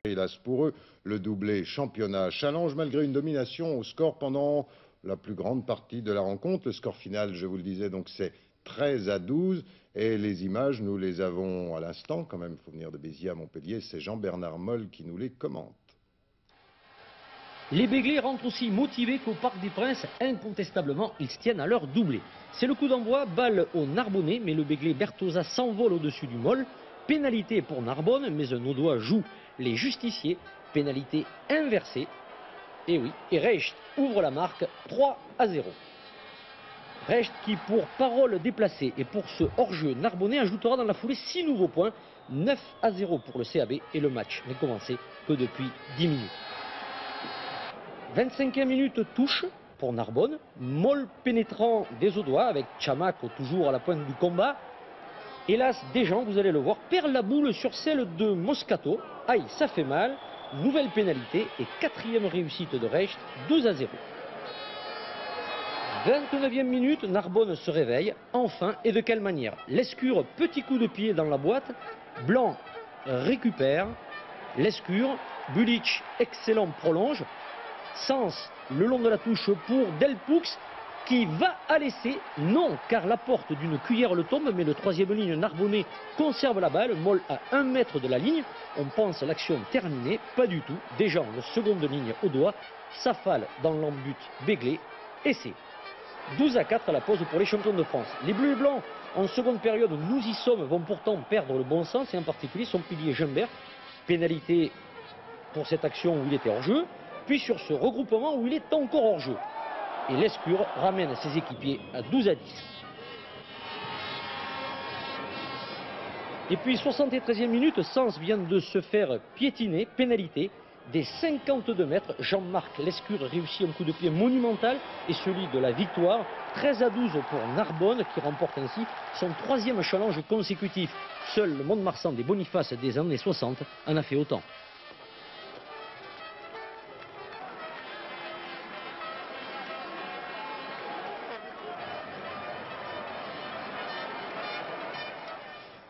Hélas pour eux, le doublé championnat challenge malgré une domination au score pendant la plus grande partie de la rencontre. Le score final, je vous le disais, donc c'est 13-12 et les images, nous les avons à l'instant, quand même, il faut venir de Béziers à Montpellier, c'est Jean-Bernard Moll qui nous les commente. Les Béglés rentrent aussi motivés qu'au Parc des Princes. Incontestablement, ils se tiennent à leur doublé. C'est le coup d'envoi, balle au Narbonnais, mais le Béglé Bertosa s'envole au-dessus du Moll. Pénalité pour Narbonne, mais un Audois joue les justiciers. Pénalité inversée. Et oui, et Recht ouvre la marque 3-0. Recht qui, pour parole déplacée et pour ce hors-jeu Narbonnais, ajoutera dans la foulée 6 nouveaux points. 9-0 pour le CAB et le match n'est commencé que depuis 10 minutes. 25e minute touche pour Narbonne, Moll pénétrant des Audois avec Chamac toujours à la pointe du combat. Hélas, Desjans, vous allez le voir, perd la boule sur celle de Moscato. Aïe, ça fait mal. Nouvelle pénalité et 4e réussite de Recht, 2-0. 29e minute, Narbonne se réveille, enfin, et de quelle manière? Lescure, petit coup de pied dans la boîte, Blanc récupère, Lescure, Bulic, excellent, prolonge. Sens le long de la touche pour Delpoux qui va à l'essai. Non, car la porte d'une cuillère le tombe, mais le 3e ligne Narbonnais conserve la balle. Moll à 1 mètre de la ligne. On pense l'action terminée. Pas du tout. Déjà le seconde ligne au doigt. Safal dans l'embut Béglé. Essai. 12-4 à la pause pour les champions de France. Les Bleus et Blancs en seconde période, nous y sommes, vont pourtant perdre le bon sens et en particulier son pilier Gimbert. Pénalité pour cette action où il était hors jeu. Puis sur ce regroupement où il est encore hors jeu. Et Lescure ramène ses équipiers à 12-10. Et puis 73e minute, Sens vient de se faire piétiner, pénalité des 52 mètres. Jean-Marc Lescure réussit un coup de pied monumental et celui de la victoire. 13-12 pour Narbonne qui remporte ainsi son 3e challenge consécutif. Seul le Mont-de-Marsan des Bonifaces des années 60 en a fait autant.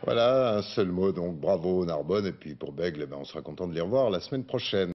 Voilà, un seul mot, donc bravo Narbonne, et puis pour Bègle, on sera content de les revoir la semaine prochaine.